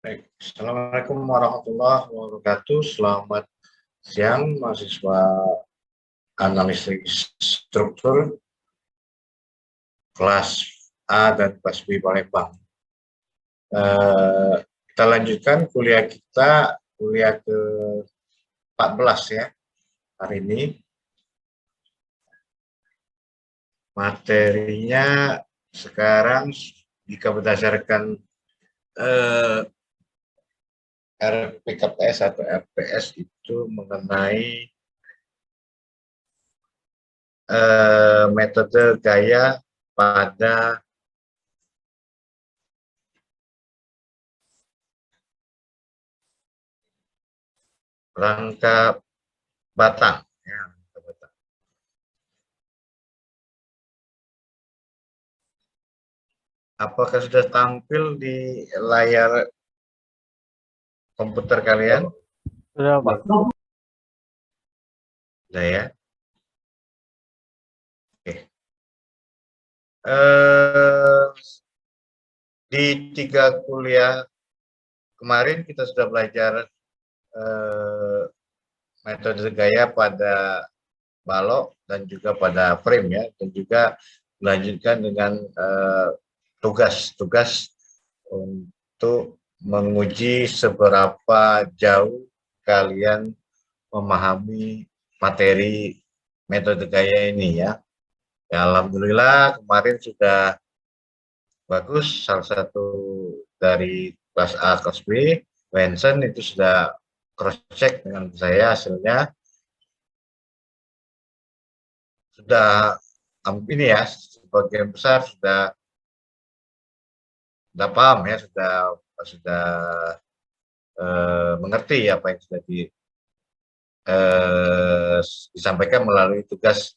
Baik, Assalamualaikum warahmatullahi wabarakatuh. Selamat siang, mahasiswa analisis struktur kelas A dan kelas B Palembang. Kita lanjutkan kuliah kita, kuliah ke-14 ya, hari ini. Materinya sekarang jika berdasarkan RPKPS atau RPS itu mengenai metode gaya pada rangka batang. Ya, rangka batang. Apakah sudah tampil di layar komputer kalian? Sudah, Pak. Sudah ya. Oke. Di 3 kuliah kemarin kita sudah belajar metode gaya pada balok dan juga pada frame ya, dan juga melanjutkan dengan tugas-tugas untuk menguji seberapa jauh kalian memahami materi metode gaya ini ya. Ya, alhamdulillah kemarin sudah bagus. Salah satu dari kelas A, kelas B, Vincent itu sudah cross check dengan saya, hasilnya sudah ini ya, sebagian besar sudah paham ya, sudah mengerti apa yang sudah disampaikan melalui tugas,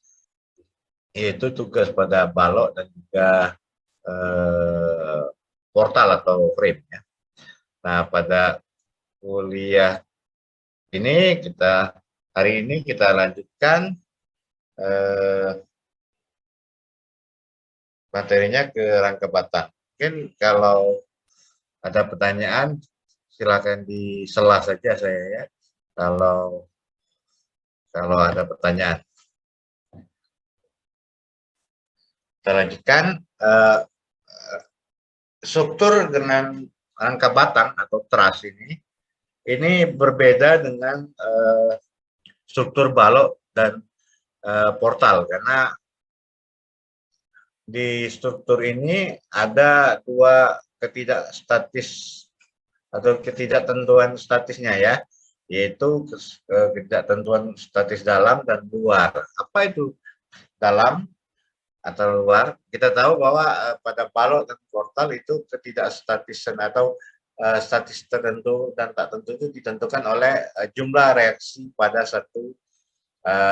yaitu tugas pada balok dan juga portal atau frame ya. Nah, pada kuliah ini hari ini kita lanjutkan materinya ke rangka batang. Mungkin kalau ada pertanyaan silakan disela saja saya ya, kalau ada pertanyaan. Kita lanjutkan. Struktur dengan rangka batang atau truss ini berbeda dengan struktur balok dan portal, karena di struktur ini ada dua ketidaktentuan statisnya ya, yaitu ketidaktentuan statis dalam dan luar. Apa itu dalam atau luar? Kita tahu bahwa pada balok dan portal itu ketidakstatisan atau statis tertentu dan tak tentu itu ditentukan oleh jumlah reaksi pada satu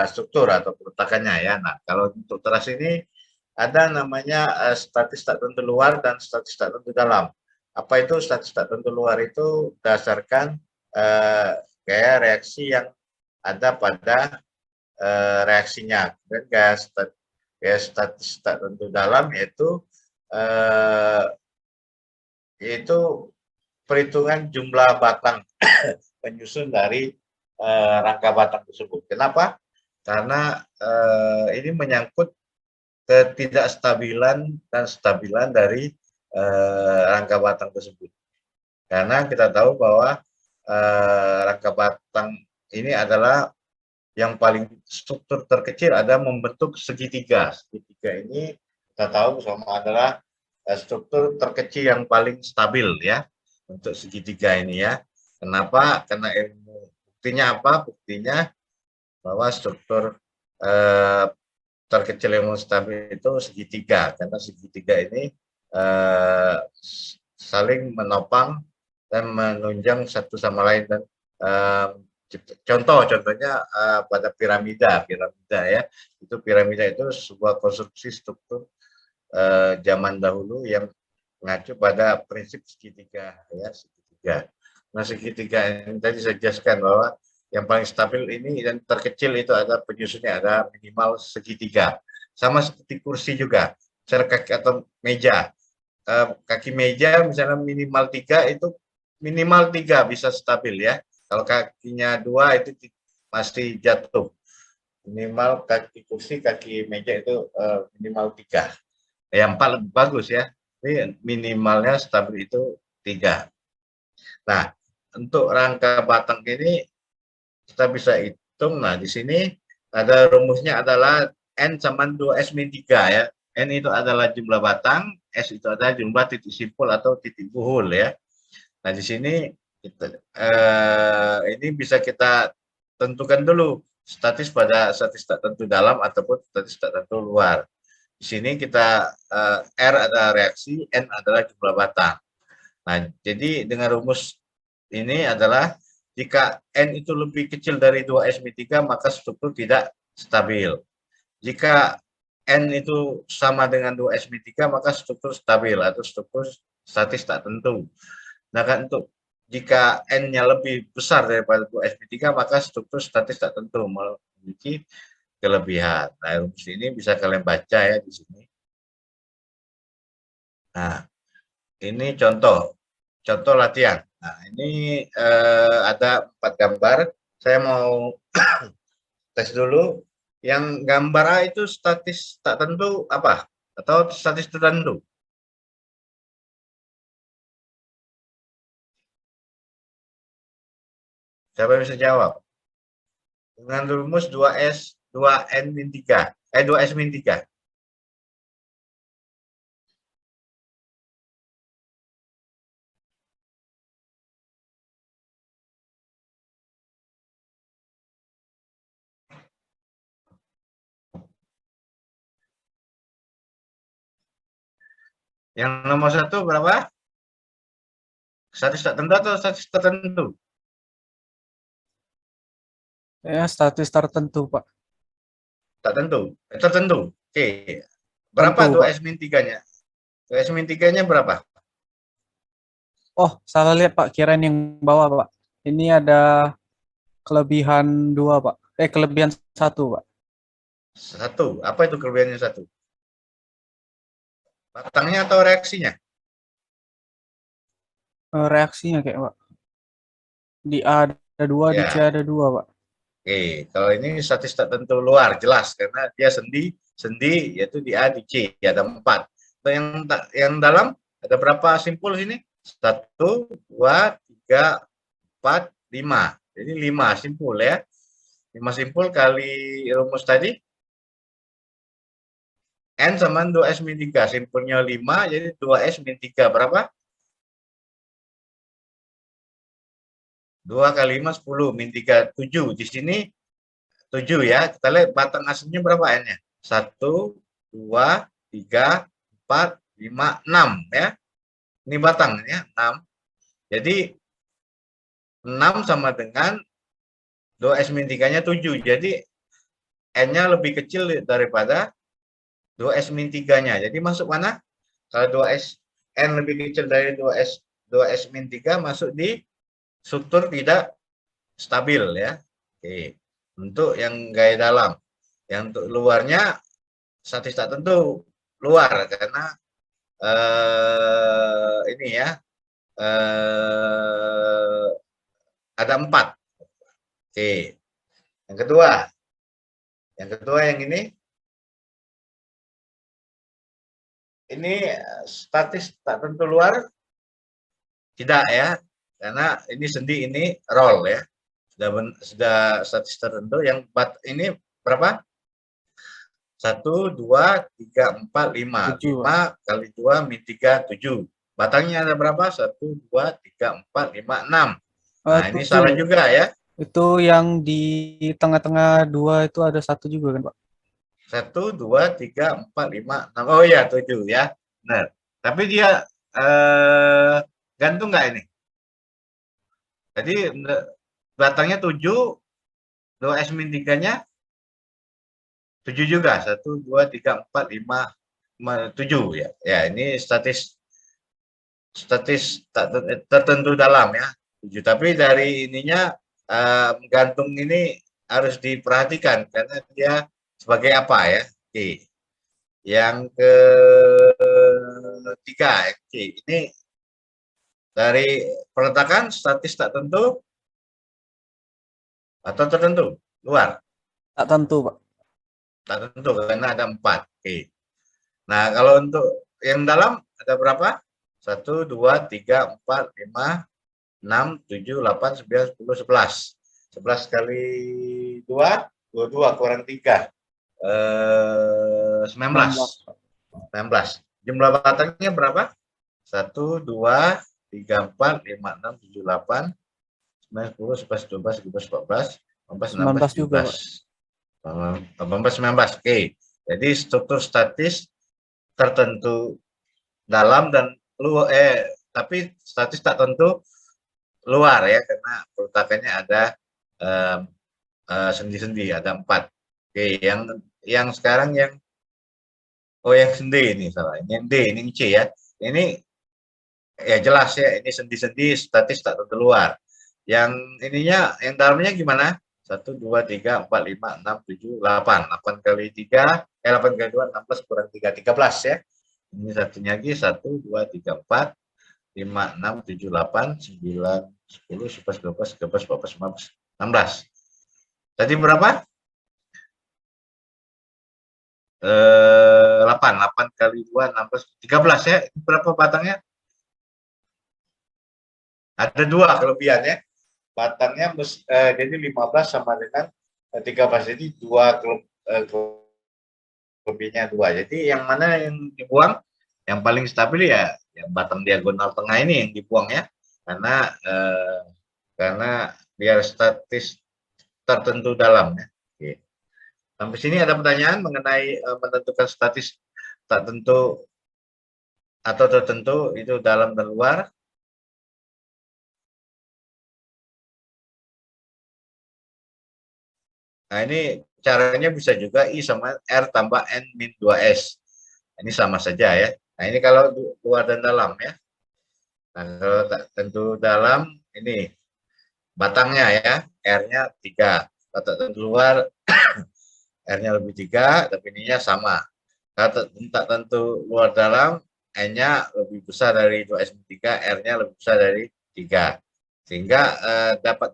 struktur atau peletakannya ya. Nah, kalau untuk truss ini ada namanya statis tak tentu luar dan statis tak tentu dalam. Apa itu statis tak tentu luar? Itu berdasarkan gaya reaksi yang ada pada reaksinya. Dan gaya statis tak tentu dalam yaitu perhitungan jumlah batang penyusun dari rangka batang tersebut. Kenapa? Karena ini menyangkut ketidakstabilan dan stabilan dari rangka batang tersebut. Karena kita tahu bahwa rangka batang ini adalah yang paling struktur terkecil ada membentuk segitiga. Segitiga ini kita tahu bersama adalah struktur terkecil yang paling stabil ya untuk segitiga ini ya. Kenapa? Karena buktinya apa? Buktinya bahwa struktur terkecil yang stabil itu segitiga, karena segitiga ini saling menopang dan menunjang satu sama lain. Dan contohnya pada piramida ya, itu piramida itu sebuah konstruksi struktur zaman dahulu yang mengacu pada prinsip segitiga ya, segitiga. Nah, segitiga yang tadi saya jelaskan bahwa yang paling stabil ini dan terkecil itu ada penyusunnya, ada minimal segitiga. Sama seperti kursi juga, misalnya kaki atau meja, kaki meja misalnya minimal 3 itu minimal 3 bisa stabil ya. Kalau kakinya 2 itu masih jatuh. Minimal kaki kursi, kaki meja itu minimal 3. Yang 4 lebih bagus ya. Tapi minimalnya stabil itu 3. Nah, untuk rangka batang ini kita bisa hitung. Nah, di sini ada rumusnya adalah N sama 2S min 3 ya. N itu adalah jumlah batang, S itu adalah jumlah titik simpul atau titik buhul ya. Nah, di sini ini bisa kita tentukan dulu statis pada statis tak tentu dalam ataupun statis tak tentu luar. Di sini kita R adalah reaksi, N adalah jumlah batang. Nah, jadi dengan rumus ini adalah jika N itu lebih kecil dari 2S-3, maka struktur tidak stabil. Jika N itu sama dengan 2S-3, maka struktur stabil atau struktur statis tak tentu. Nah, kan untuk jika N-nya lebih besar daripada 2S-3, maka struktur statis tak tentu memiliki kelebihan. Nah, rumus ini bisa kalian baca ya di sini. Nah, ini contoh latihan. Nah, ini ada 4 gambar. Saya mau tes dulu. Yang gambar A itu statis tak tentu apa? Atau statis tertentu? Siapa yang bisa jawab? Dengan rumus 2S, 2N min 3. 2S min 3. Yang nomor 1 berapa? Statis tak tentu atau statis tertentu? Ya, statis tertentu, Pak. Tak tentu. Tertentu. Oke. Berapa Tentu, Pak. 2S min 3-nya? 2S min 3-nya berapa? Oh, salah lihat, Pak. Kirain yang bawah, Pak. Ini ada kelebihan 2, Pak. Kelebihan 1, Pak. 1. Apa itu kelebihannya 1? Batangnya atau reaksinya? Reaksinya kayak, Pak. Di A ada 2, di C Ya. ada 2, Pak. Oke, kalau ini statis tak tentu luar jelas karena dia sendi yaitu di A di C ada 4. Yang dalam ada berapa simpul sini? 1, 2, 3, 4, 5. Jadi 5 simpul ya. 5 simpul kali rumus tadi N sama 2S min 3. Simpulnya 5 jadi 2S min 3 berapa? 2 kali 5 10 min 3 7. Di sini 7 ya. Kita lihat batang aslinya berapa N-nya? 1, 2, 3, 4, 5, 6 ya. Ini batang ya, 6. Jadi 6 sama dengan 2S min 3-nya 7. Jadi N-nya lebih kecil daripada 2S min 3-nya. Jadi masuk mana? Kalau 2S N lebih kecil dari 2S min 3 masuk di struktur tidak stabil ya. Oke. Untuk yang gaya dalam. Yang untuk luarnya statis tak tentu luar karena ini ya ada 4. Oke. Yang kedua yang ini statis tak tentu luar tidak ya karena ini sendi ini roll ya sudah statis tertentu yang ini berapa? 1, 2, 3, 4, 5. 7, Pak. 5 kali 2 min 3, 7. Batangnya ada berapa? 1, 2, 3, 4, 5, 6. Nah, ini 7. salah juga ya. Itu yang di tengah-tengah 2 itu ada 1 juga kan, Pak? 1, 2, 3, 4, 5, 6. Oh iya, 7 ya. Benar. Tapi dia gantung nggak ini? Jadi batangnya 7, 2S min 3-nya 7 juga. 1, 2, 3, 4, 5, 7 ya. Ya, ini statis tertentu dalam ya. 7. Tapi dari ininya gantung ini harus diperhatikan karena dia sebagai apa ya. Oke. Yang ketiga, oke. Ini Dari peletakan statis tak tentu atau tertentu? Luar? Tak tentu, Pak. Tak tentu karena ada 4. Oke. Nah, kalau untuk yang dalam ada berapa? 1, 2, 3, 4, 5, 6, 7, 8, 9, 10, 11. 11 kali 2, 22 kurang 3. 19, 19. Pak. 19. Jumlah batangnya berapa? 1, 2, 3, 4, 5, 6, 7, 8, 9, 10, 11, 12, 13, 14, 15, 16, 19 juga, Pak. 17, 18, 19. Oke. Jadi struktur statis tertentu dalam dan luar, tapi statis tak tentu luar ya, karena peletakannya ada sendi-sendi, ada 4. Oke, yang sekarang yang yang D ini salah, ini yang D, ini C ya. Ini ya jelas ya, ini sendi-sendi statis tak tentu luar. Yang ininya, yang dalamnya gimana? 1, 2, 3, 4, 5, 6, 7, 8. 8 kali 3, 8 kali 2, 16 kurang 3, 13 ya. Ini satunya lagi 1, 2, 3, 4, 5, 6, 7, 8, 9, 10, 11, 12, 13, 14, 15, 16. Tadi berapa? 8. 8 kali 2, 16, 13 ya. Ini berapa batangnya? Ada 2 kelebihannya. Batangnya jadi 15 sama dengan 13. Jadi 2 lebihnya 2. Jadi yang mana yang dibuang? Yang paling stabil ya yang batang diagonal tengah ini yang dibuang ya. Karena biar statis tertentu dalam ya. Oke. Sampai sini ada pertanyaan mengenai menentukan statis tak tentu atau tertentu itu dalam dan luar. Nah, ini caranya bisa juga I sama R tambah N min 2S. Ini sama saja ya. Nah, ini kalau luar dan dalam ya. Nah, kalau tak tentu dalam, ini batangnya ya, R-nya 3. Kalau tak tentu luar, R-nya lebih 3, tapi ininya sama. Kalau tak tentu luar dalam, N-nya lebih besar dari 2S min 3, R-nya lebih besar dari 3. Sehingga dapat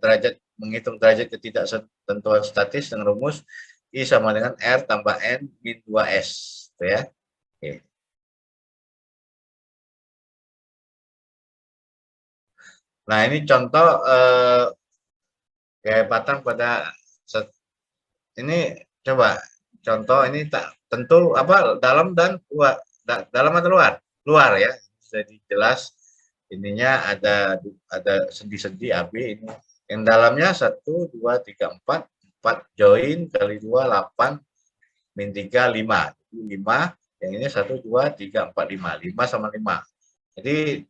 menghitung derajat ketidaktentuan statis dengan rumus I sama dengan R tambah N min 2S. Gitu ya. Oke. Nah, ini contoh gaya batang pada ini, coba contoh ini tak tentu apa dalam dan luar, dalam atau luar? Luar ya. Jadi jelas ininya ada sendi-sendi AB ini. Yang dalamnya 1, 2, 3, 4, 4 join kali 2, 8, min 3, 5. 5, yang ini 1, 2, 3, 4, 5. 5 sama 5. Jadi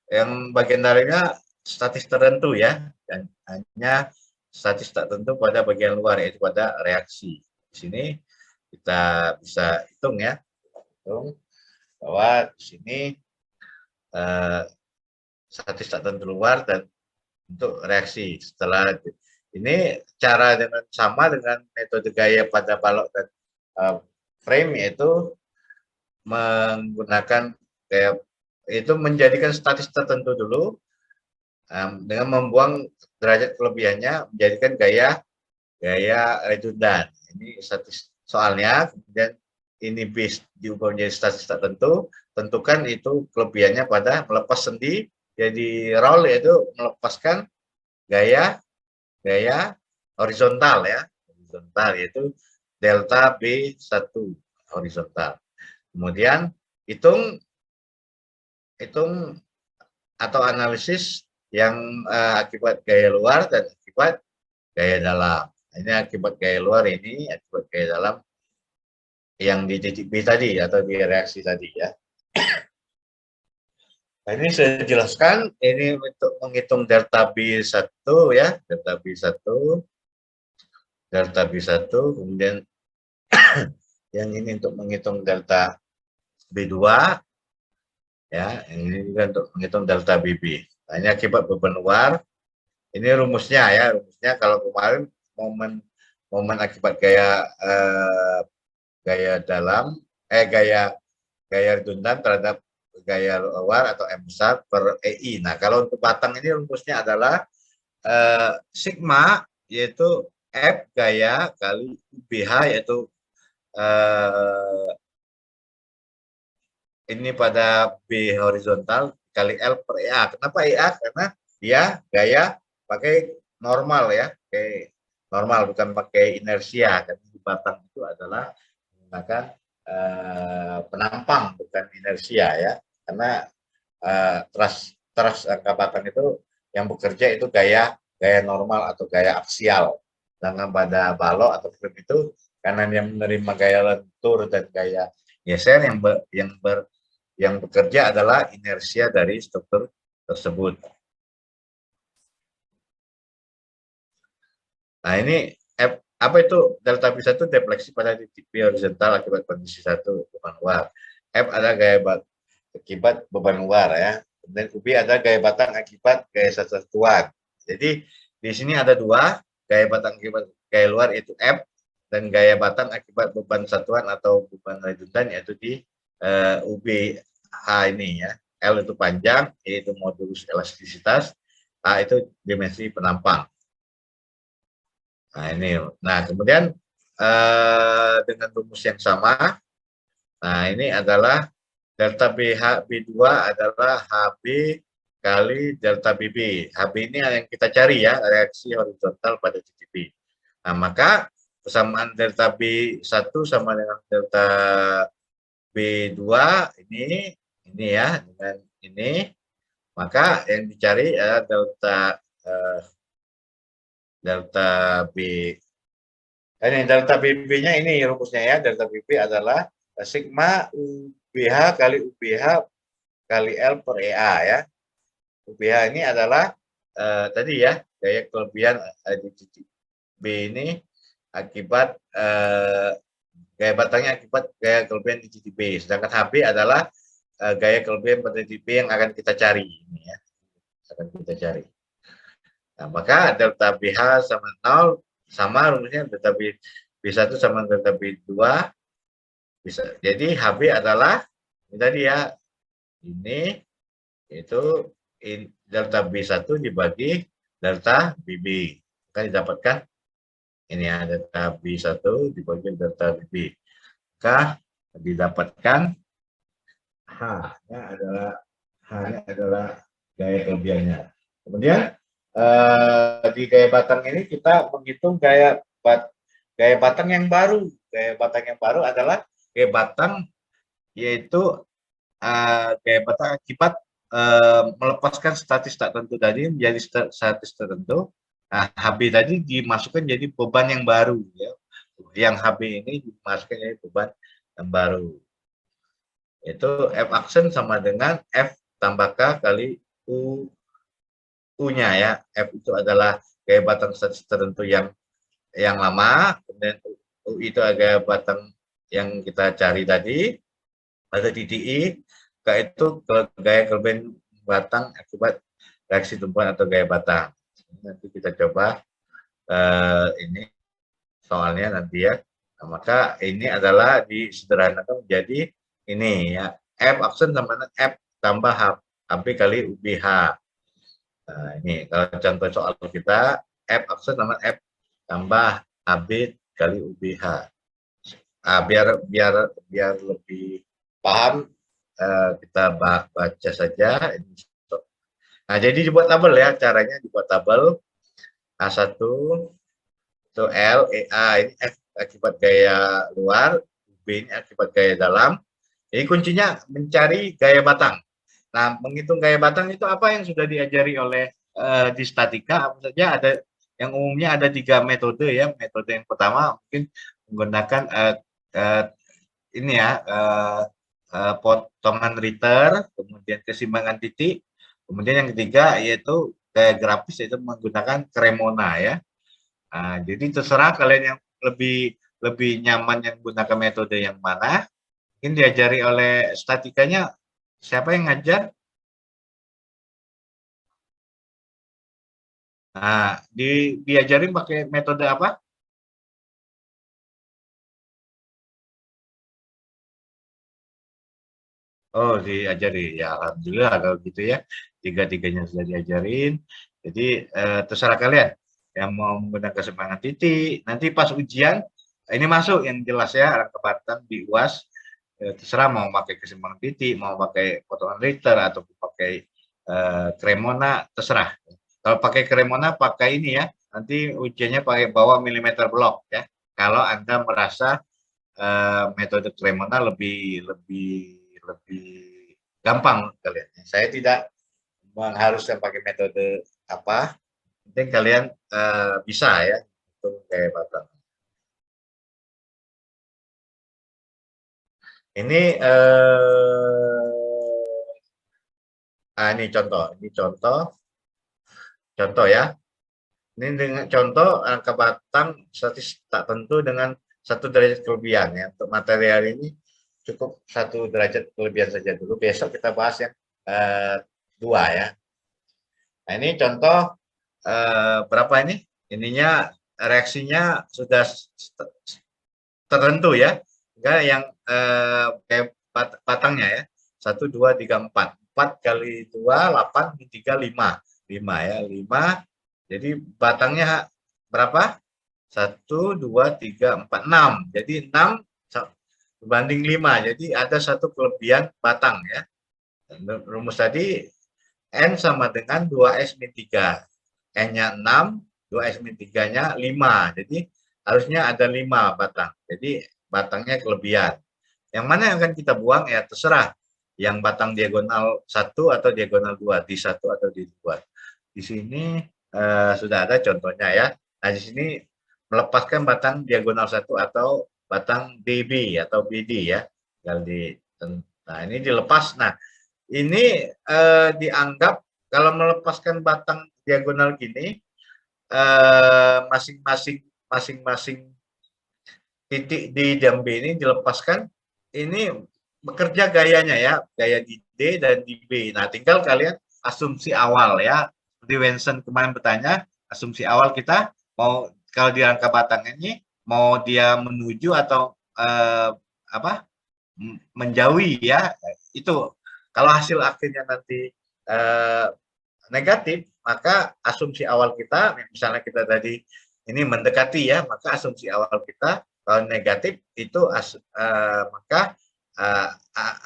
yang bagian dalamnya statis tertentu ya, dan hanya statis tak tentu pada bagian luar, yaitu pada reaksi. Di sini kita bisa hitung ya, hitung bahwa di sini statis tak tentu luar dan untuk reaksi. Setelah ini cara sama dengan metode gaya pada balok dan frame, yaitu menggunakan kayak itu menjadikan statis tertentu dulu dengan membuang derajat kelebihannya menjadikan gaya redundan. Ini statis soalnya, kemudian ini base diubah menjadi statis tertentu, tentukan itu kelebihannya pada melepas sendi, jadi roll yaitu melepaskan gaya horizontal ya, horizontal yaitu delta B1 horizontal. Kemudian hitung atau analisis yang akibat gaya luar dan akibat gaya dalam. Ini akibat gaya luar, ini akibat gaya dalam yang di titik B tadi atau di reaksi tadi ya. Nah, ini saya jelaskan, ini untuk menghitung delta B1 ya, delta B1, kemudian yang ini untuk menghitung delta B2 ya, ini juga untuk menghitung delta BB. Nah, ini akibat beban luar. Ini rumusnya ya, rumusnya kalau kemarin momen akibat gaya dalam gaya redundan terhadap gaya luar atau M besar per EI. Nah, kalau untuk batang ini rumusnya adalah sigma, yaitu F gaya kali UBH, yaitu ini pada B horizontal kali L per EA. Kenapa EA? Karena dia gaya pakai normal ya, pakai normal bukan pakai inersia. Karena di batang itu adalah menggunakan penampang bukan inersia ya. Karena trust angka batang itu yang bekerja itu gaya normal atau gaya aksial. Sedangkan pada balok atau frame itu karena dia menerima gaya lentur dan gaya geser yang bekerja adalah inersia dari struktur tersebut. Nah, ini apa itu delta B1 defleksi pada titik B horizontal akibat kondisi satu beban luar. F ada gaya akibat beban luar ya. Dan UB ada gaya batang akibat gaya satuan. Jadi di sini ada dua, gaya batang akibat gaya luar itu F, dan gaya batang akibat beban satuan atau beban redundan yaitu di UBH ini ya. L itu panjang, E itu modulus elastisitas, A itu dimensi penampang. Nah ini, nah kemudian dengan rumus yang sama, nah ini adalah delta B2 adalah HB kali delta BB. HB ini yang kita cari ya, reaksi horizontal pada titik B. Nah maka persamaan delta B1 sama dengan delta B2 ini ya, dengan ini, maka yang dicari adalah delta B. Ini delta BB-nya ini rumusnya ya, delta BB adalah sigma UBH kali UBH kali L per EA ya. UBH ini adalah tadi ya, gaya kelebihan di titik B ini akibat gaya batangnya akibat gaya kelebihan di titik B. Sedangkan HB adalah gaya kelebihan pada titik B yang akan kita cari ini ya. Akan kita cari. Nah, maka delta BH sama 0 sama rumusnya delta B1 sama delta B2 bisa. Jadi HB adalah ini tadi ya. Ini itu delta B1 dibagi delta BB. Maka didapatkan ini ya, delta B1 dibagi delta BB. Maka didapatkan H-nya adalah gaya kelebihannya. Kemudian di gaya batang ini kita menghitung gaya batang yang baru. Gaya batang yang baru adalah gaya batang yaitu gaya batang akibat melepaskan statis tak tentu tadi menjadi statis tertentu. Nah, HB tadi dimasukkan jadi beban yang baru ya. Yang HB ini dimasukkan jadi beban yang baru. Itu F aksen sama dengan F tambah K kali U-nya ya. F itu adalah gaya batang statis tertentu yang lama, kemudian U itu gaya batang yang kita cari tadi pada titik I, K itu gaya kelebihan batang akibat reaksi tumpuan atau gaya batang. Nanti kita coba ini soalnya nanti ya. Nah, maka ini adalah disederhanakan menjadi ini ya, F aksen sama dengan F tambah HB kali UBH. Nah, ini kalau contoh soal kita, F aksen sama F tambah HB kali UBH. Biar lebih paham, kita baca saja. Nah, jadi dibuat tabel ya, caranya dibuat tabel. A1 itu L, EA ini F akibat gaya luar, B ini akibat gaya dalam. Jadi kuncinya mencari gaya batang. Nah, menghitung gaya batang itu apa yang sudah diajari oleh di statika, apa saja ada yang umumnya ada 3 metode ya. Metode yang pertama mungkin menggunakan ini ya, potongan Ritter, kemudian keseimbangan titik, kemudian yang ketiga yaitu gaya grafis, yaitu menggunakan Cremona ya. Nah, jadi terserah kalian yang lebih nyaman yang menggunakan metode yang mana. Mungkin diajari oleh statikanya, siapa yang ngajar? Nah, diajarin pakai metode apa? Oh, diajari ya, alhamdulillah kalau gitu ya. Tiga-tiganya sudah diajarin. Jadi terserah kalian yang mau menggunakan semangat titik. Nanti pas ujian ini masuk yang jelas ya, Rangka Batang di UAS. Terserah mau pakai keseimbangan titik, mau pakai potongan liter atau pakai Cremona, terserah. Kalau pakai Cremona pakai ini ya. Nanti ujiannya pakai bawa milimeter block ya. Kalau Anda merasa metode Cremona lebih lebih lebih gampang kalian. Saya tidak mengharuskan pakai metode apa, penting kalian bisa ya untuk kayak batang. Ini ini contoh ya. Ini dengan contoh angka batang statis tak tentu dengan 1 derajat kelebihan ya. Untuk material ini cukup 1 derajat kelebihan saja dulu. Besok kita bahas yang dua ya. Nah ini contoh berapa ini? Ininya reaksinya sudah tertentu ya. Enggak yang kayak batangnya ya. 1, 2, 3, 4. 4 kali 2, 8, 3, 5. 5 ya, 5. Jadi batangnya berapa? 1, 2, 3, 4, 6. Jadi 6 berbanding 5. Jadi ada satu kelebihan batang ya. Rumus tadi N sama dengan 2S min 3. N-nya 6, 2S min 3-nya 5. Jadi harusnya ada 5 batang. Jadi batangnya kelebihan. Yang mana yang akan kita buang ya terserah. Yang batang diagonal 1 atau diagonal 2, di 1 atau di 2. Di sini sudah ada contohnya ya. Nah, di sini melepaskan batang diagonal 1 atau batang DB atau BD ya. Nah, ini dilepas. Nah, ini dianggap kalau melepaskan batang diagonal gini masing-masing titik D dan B ini dilepaskan, ini bekerja gayanya ya, gaya di D dan di B. Nah, tinggal kalian asumsi awal ya. Seperti Wenson kemarin bertanya, asumsi awal kita mau kalau di rangka batang ini mau dia menuju atau apa menjauhi ya. Itu kalau hasil akhirnya nanti negatif, maka asumsi awal kita, misalnya kita tadi ini mendekati ya, maka asumsi awal kita kalau negatif itu maka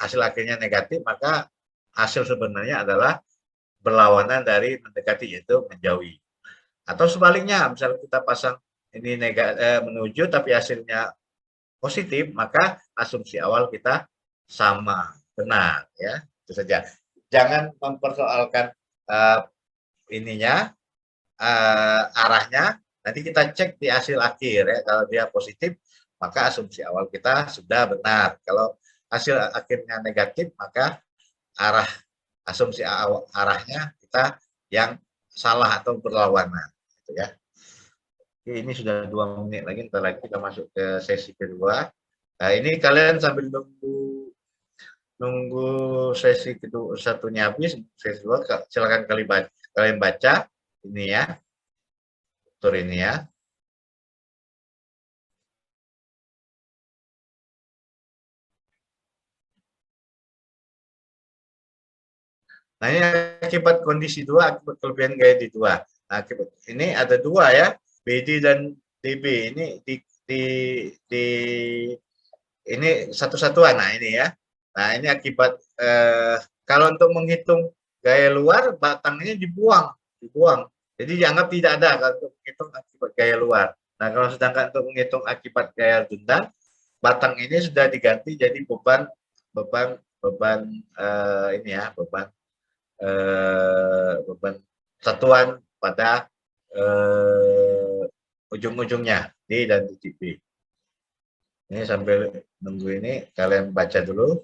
hasil akhirnya negatif, maka hasil sebenarnya adalah berlawanan dari mendekati yaitu menjauhi. Atau sebaliknya, misalnya kita pasang ini menuju tapi hasilnya positif, maka asumsi awal kita sama, benar ya. Itu saja. Jangan mempersoalkan ininya arahnya, nanti kita cek di hasil akhir ya. Kalau dia positif, maka asumsi awal kita sudah benar. Kalau hasil akhirnya negatif, maka arah asumsi arahnya kita yang salah atau berlawanan gitu ya. Oke, ini sudah 2 menit lagi, ntar lagi kita masuk ke sesi kedua. Nah, ini kalian sambil nunggu nunggu sesi kedua satunya habis, sesi kedua silakan kalian baca ini ya, tutur ini ya. Nah, ini akibat kondisi dua, akibat kelebihan gaya di dua. Nah, akibat ini ada dua ya, BD dan DB. Ini di ini satu-satuan. Nah, ini ya. Nah, ini akibat kalau untuk menghitung gaya luar, batangnya dibuang. Jadi dianggap tidak ada kalau untuk menghitung akibat gaya luar. Nah, kalau sedangkan untuk menghitung akibat gaya rendah, batang ini sudah diganti jadi beban beban beban ini ya, beban satuan pada ujung-ujungnya D dan titik B. Ini sambil nunggu ini kalian baca dulu.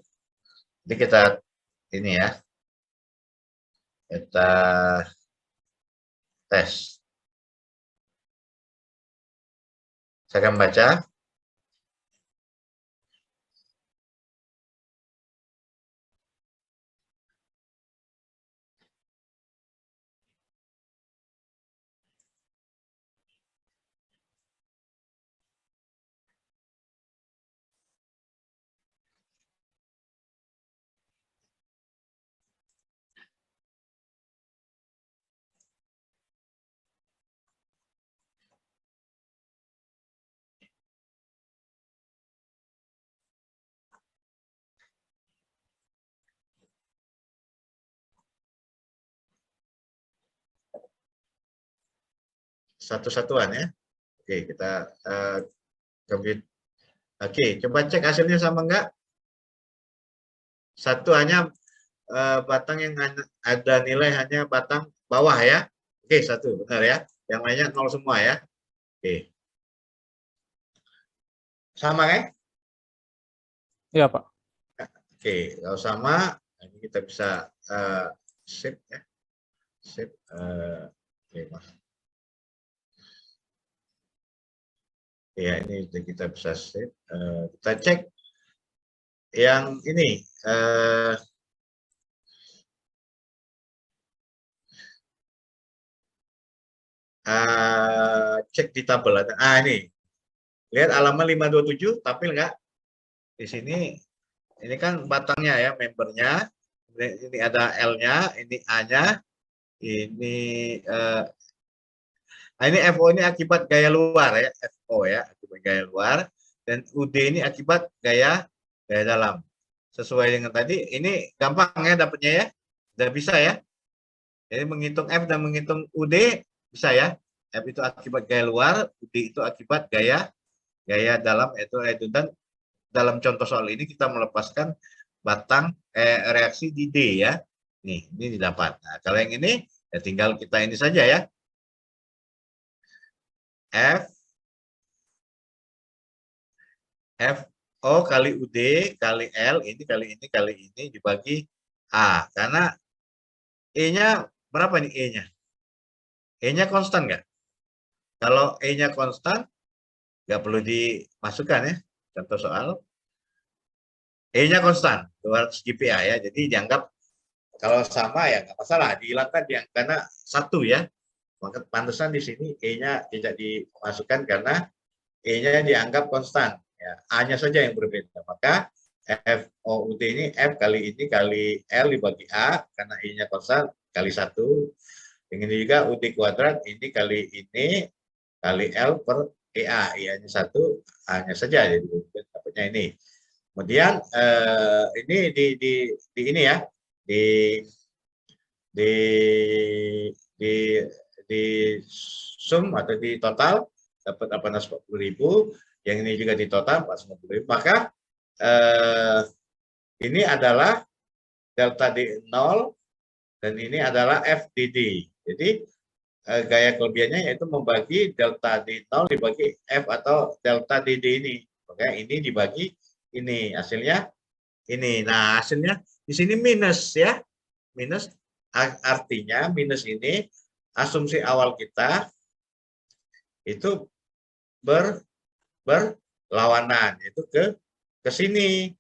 Jadi kita ini ya, kita tes. Saya akan baca. satu satuan ya. Oke, kita compute. Oke, coba cek hasilnya sama enggak. Satu hanya batang yang ada nilai hanya batang bawah ya. Oke, satu benar ya. Yang lainnya nol semua ya. Oke. Sama kan? Iya, Pak. Oke, kalau sama ini kita bisa save ya. Save. Oke, Mas. Ya, ini kita bisa save. Kita cek yang ini. Cek di tabel. Ini. Lihat halaman 527, tampil nggak? Di sini, ini kan batangnya ya, membernya. Ini ada L-nya, ini A-nya, ini ini FO ini akibat gaya luar ya, FO ya, akibat gaya luar, dan UD ini akibat gaya dalam. Sesuai dengan tadi, ini gampang ya dapatnya ya, udah bisa ya. Jadi menghitung F dan menghitung UD bisa ya. F itu akibat gaya luar, UD itu akibat gaya dalam, yaitu redundan. Dalam contoh soal ini kita melepaskan batang reaksi di D ya. Nih, ini didapat. Nah, kalau yang ini ya tinggal kita ini saja ya. FO kali UD kali L ini kali ini dibagi A. Karena E-nya berapa nih E-nya? E-nya konstan nggak? Kalau E-nya konstan, nggak perlu dimasukkan ya. Contoh soal. E-nya konstan, 200 GPa ya. Jadi dianggap kalau sama ya nggak masalah. Dihilangkan yang karena satu ya. Maka pantesan di sini E-nya tidak dimasukkan karena E-nya dianggap konstan. Ya, A-nya saja yang berbeda. Maka FOUT ini F kali ini kali L dibagi A, karena I-nya konstan, kali 1. Ini juga UT kuadrat, ini kali ini, kali L per EA. I-nya 1, A-nya saja. Jadi dapatnya ini. Kemudian ini di ini ya, di di di di sum atau di total dapat 840.000, yang ini juga di total 450.000. Maka ini adalah delta D0 dan ini adalah FDD. Jadi gaya kelebihannya yaitu membagi delta D0 dibagi F atau delta DD ini. Oke, ini dibagi ini, hasilnya ini. Nah, hasilnya di sini minus ya. Minus artinya minus ini asumsi awal kita itu berlawanan, itu ke sini.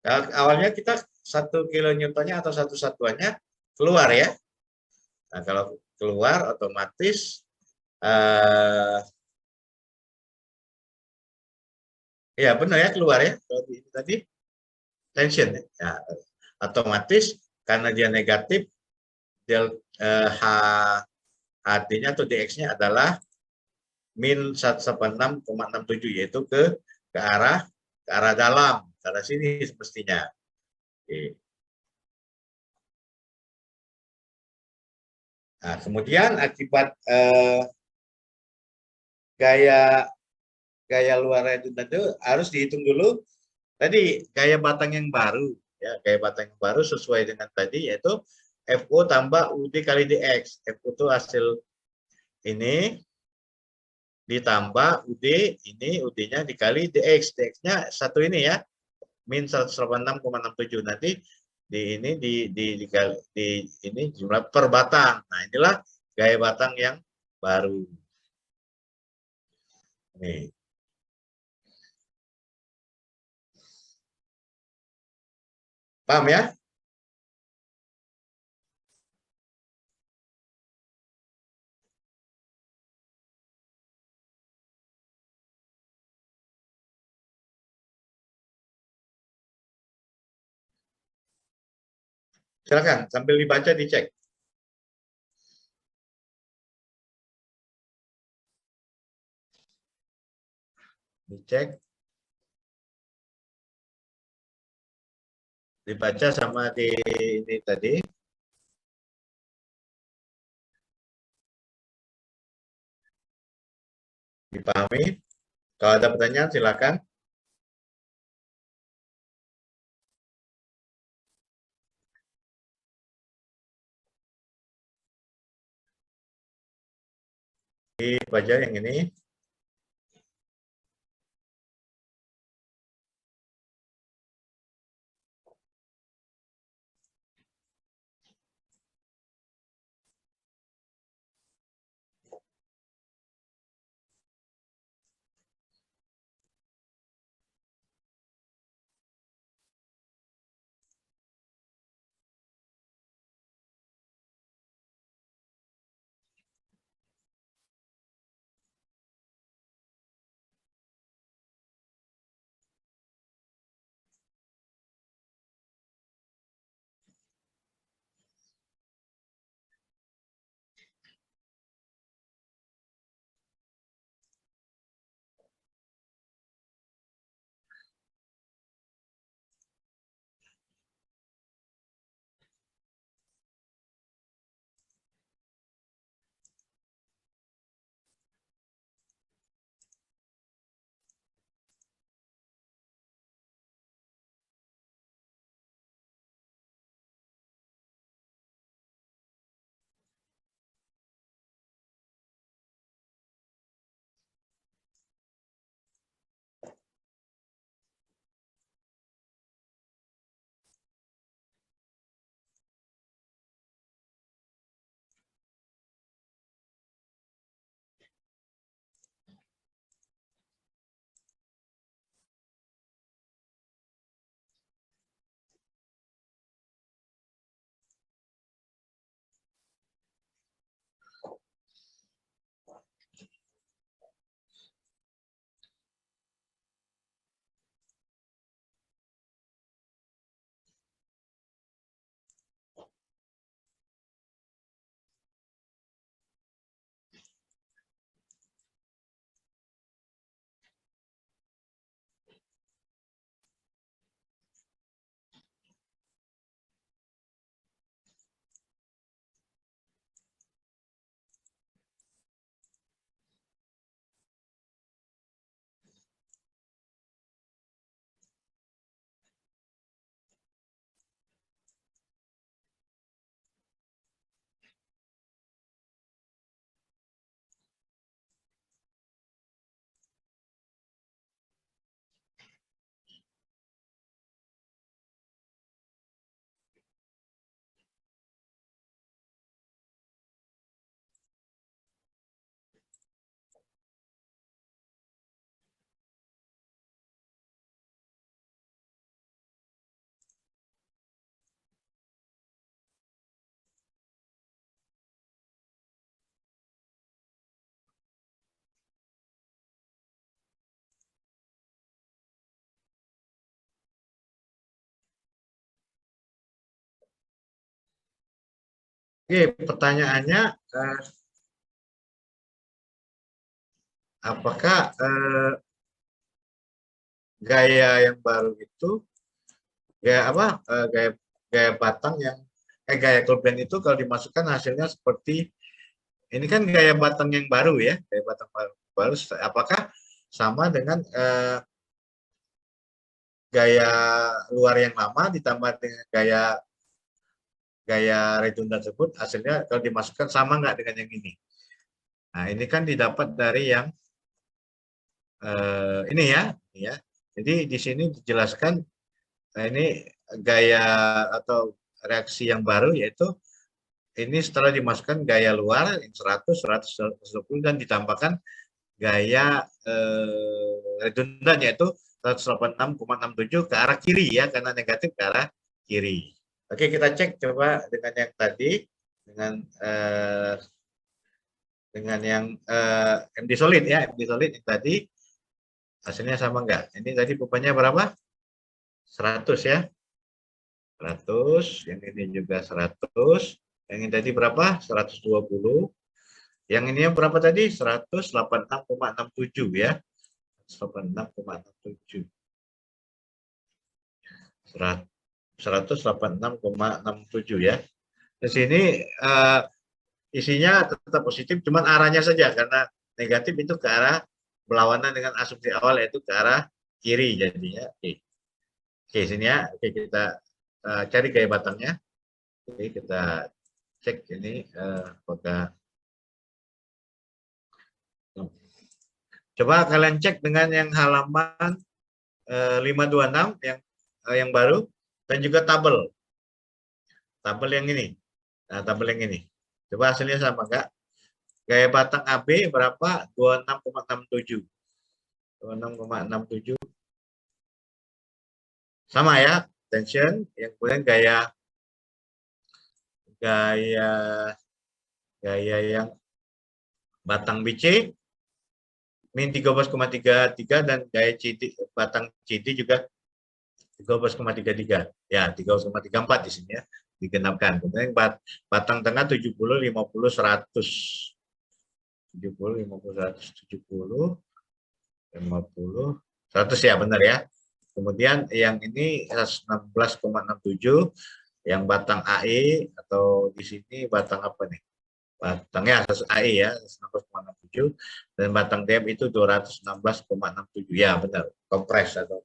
Nah, awalnya kita 1 kilonewtonnya atau satu satuannya keluar ya. Nah, kalau keluar otomatis ya benar ya, keluar ya. Kalau ini tadi tension ya. Nah, otomatis karena dia negatif, del HT-nya atau DX-nya adalah min 186,67, yaitu ke arah dalam, ke arah sini semestinya. Oke. Nah, kemudian akibat gaya luar itu tentu harus dihitung dulu tadi gaya batang yang baru ya, gaya batang yang baru sesuai dengan tadi, yaitu FO tambah UD kali DX. FO itu hasil ini ditambah UD, ini UD-nya dikali DX. DX-nya satu ini ya, min 186,67. Nanti di ini di ini jumlah per batang. Nah, inilah gaya batang yang baru. Nih. Paham ya? Silakan sambil dibaca dicek. Dicek, dibaca sama di ini tadi. Dipahami? Kalau ada pertanyaan silakan. Di baca yang ini. Oke, pertanyaannya, apakah gaya yang baru itu gaya apa? Gaya gaya batang yang gaya kelebihan itu kalau dimasukkan hasilnya seperti ini kan gaya batang yang baru ya, gaya batang baru. Apakah sama dengan gaya luar yang lama ditambah dengan gaya gaya redundant tersebut hasilnya kalau dimasukkan sama nggak dengan yang ini? Nah, ini kan didapat dari yang ini ya, ya. Jadi di sini dijelaskan ini gaya atau reaksi yang baru yaitu ini setelah dimasukkan gaya luar 100, 120 dan ditambahkan gaya redundan yaitu 186,67 ke arah kiri ya karena negatif ke arah kiri. Oke, kita cek coba dengan yang tadi dengan yang MD solid ya, MD solid yang tadi hasilnya sama enggak? Ini tadi bebannya berapa? 100 ya. 100, yang ini juga 100. Yang ini tadi berapa? 120. Yang ini berapa tadi? 186,67 ya. 186,67. 186,67 ya. Di sini isinya tetap positif, cuman arahnya saja karena negatif itu ke arah berlawanan dengan asumsi awal, yaitu ke arah kiri jadinya. Oke, sini ya. Oke, kita cari gaya batangnya. Oke, kita cek ini apakah. Coba kalian cek dengan yang halaman 526 yang baru, dan juga tabel yang ini. Nah, tabel yang ini. Coba hasilnya sama enggak? Gaya batang AB berapa? 26,67. 26,67. Sama ya, tension. Yang kemudian gaya yang batang BC min 13,33, dan gaya CD, batang CD juga 13,33. Ya, 13,34 di sini ya, digenapkan. Kemudian batang tengah 70, 50, 100. 70, 50, 100, 70, 50, 100 ya, benar ya. Kemudian yang ini 16,67, yang batang AE, atau di sini batang apa nih? Batangnya AE ya, 16,67, dan batang DM itu 216,67. Ya, benar, kompres atau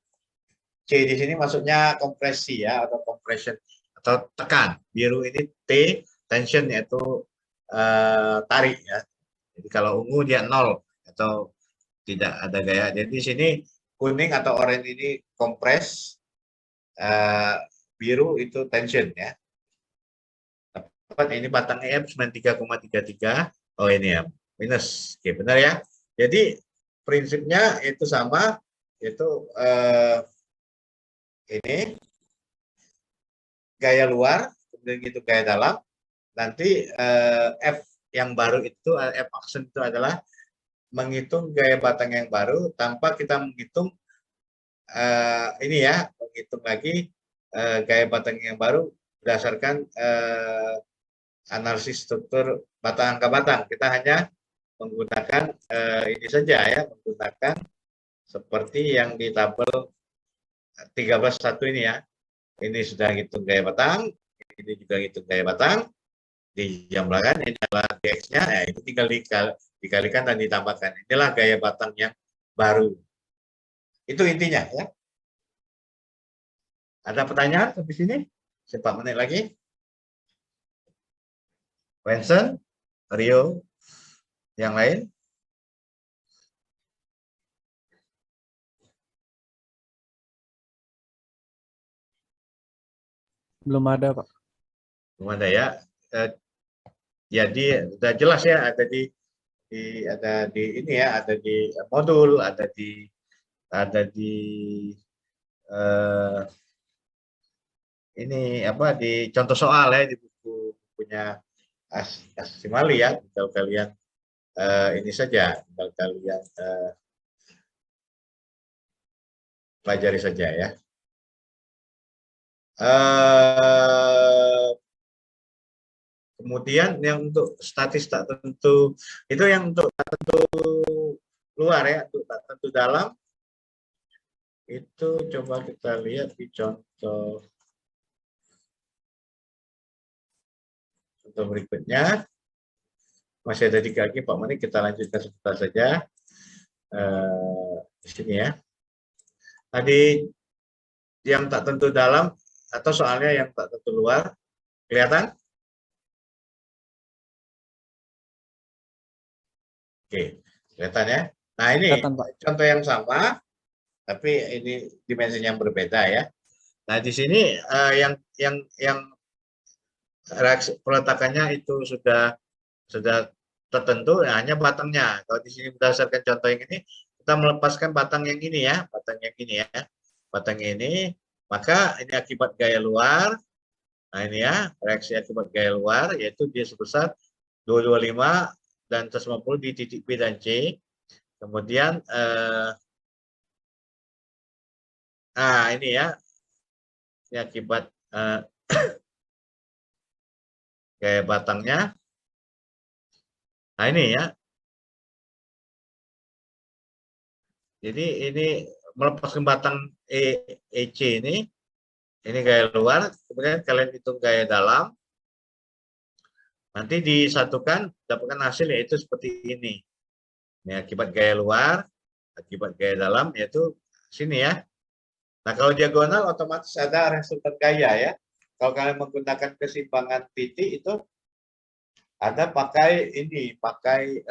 C di sini maksudnya kompresi ya, atau compression atau tekan. Biru ini T, tension, yaitu tarik ya. Jadi kalau ungu dia 0 atau tidak ada gaya. Jadi di sini kuning atau oranye ini kompres, biru itu tension ya. Ini batang EF 93,33. Oh ini ya, minus. Oke, benar ya. Jadi prinsipnya itu sama, itu ini gaya luar, kemudian itu gaya dalam. Nanti F yang baru itu, F action itu adalah menghitung gaya batang yang baru tanpa kita menghitung ini ya, menghitung lagi gaya batang yang baru berdasarkan analisis struktur batang angka batang. Kita hanya menggunakan ini saja ya, menggunakan seperti yang di tabel 13.1 ini ya. Ini sudah hitung gaya batang, ini juga hitung gaya batang, dijumlahkan, ini adalah DX-nya, ya itu tinggal dikalikan dan ditambahkan. Inilah gaya batang yang baru. Itu intinya ya. Ada pertanyaan sampai sini? 4 menit lagi. Vincent, Rio, yang lain? Belum ada, Pak. Belum ada ya. Jadi sudah jelas ya, ada di ini ya, ada di modul, ada di ini apa, di contoh soal ya, di buku punya Asimali ya. Tinggal kalian ini saja, tinggal kalian pelajari saja ya. Kemudian yang untuk statis tak tentu itu, yang untuk tak tentu luar ya, untuk tak tentu dalam itu coba kita lihat di contoh berikutnya. Masih ada 3 lagi, Pak Mani, kita lanjutkan sebentar saja di sini ya. Tadi yang tak tentu dalam atau soalnya yang tak tentu luar, kelihatan? Oke, kelihatan ya. Nah ini contoh yang sama, tapi ini dimensinya yang berbeda ya. Nah di sini yang reaksi peletakannya itu sudah tertentu, hanya batangnya. Kalau di sini berdasarkan contoh yang ini, kita melepaskan batang yang ini ya, batang yang ini ya, batang ini, maka ini akibat gaya luar. Nah ini ya, reaksi akibat gaya luar, yaitu dia sebesar 225 dan 150 di titik B dan C. Kemudian nah ini ya, ini akibat gaya batangnya. Nah ini ya, jadi ini melepaskan batang EC ini gaya luar, kemudian kalian hitung gaya dalam, nanti disatukan, dapatkan hasil yaitu seperti ini. Ini akibat gaya luar, akibat gaya dalam yaitu sini ya. Nah, kalau diagonal otomatis ada resultan gaya ya. Kalau kalian menggunakan keseimbangan titik itu ada pakai ini, pakai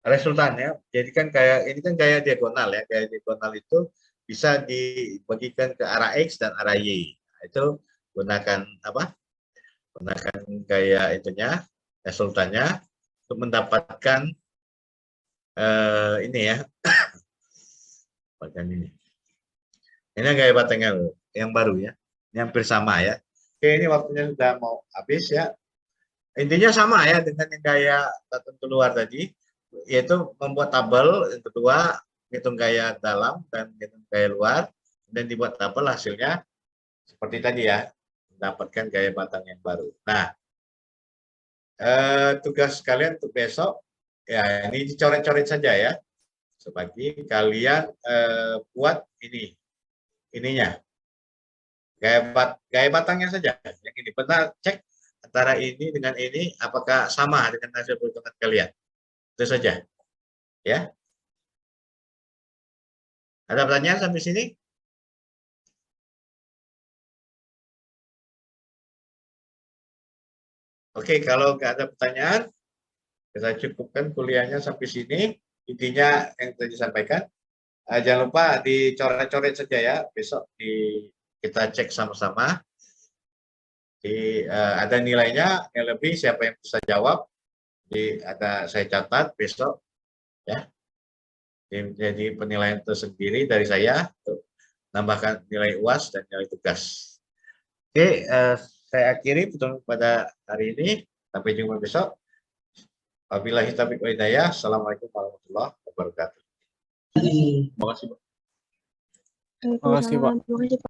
resultan ya. Jadi kan kayak ini kan gaya diagonal ya. Gaya diagonal itu bisa dibagikan ke arah X dan arah Y. Nah, itu gunakan apa? Gunakan gaya itunya, resultannya untuk mendapatkan ini ya. Dapatkan ini. Ini gaya batangnya yang baru ya. Ini hampir sama ya. Oke, ini waktunya sudah mau habis ya. Intinya sama ya dengan yang gaya datang keluar tadi, yaitu membuat tabel. Yang kedua, hitung gaya dalam dan hitung gaya luar, dan dibuat tabel hasilnya seperti tadi ya, mendapatkan gaya batang yang baru. Nah, tugas kalian untuk besok, ya ini dicoret-coret saja ya, sebagai kalian buat ininya, gaya batangnya saja. Yang ini benar, cek antara ini dengan ini apakah sama dengan hasil perhitungan kalian. Itu saja. Ya. Ada pertanyaan sampai sini? Oke, kalau nggak ada pertanyaan, kita cukupkan kuliahnya sampai sini. Intinya yang tadi disampaikan. Jangan lupa dicoret-coret saja ya. Besok kita cek sama-sama. Ada nilainya, yang lebih siapa yang bisa jawab. Ada saya catat besok ya. Jadi penilaian tersendiri dari saya untuk menambahkan nilai UAS dan nilai tugas. Oke, saya akhiri pertemuan pada hari ini. Sampai jumpa besok. Wabillahi taufiq wal hidayah. Assalamualaikum warahmatullahi wabarakatuh. Terima kasih, Pak. Terima kasih, Pak. Terima kasih, Pak.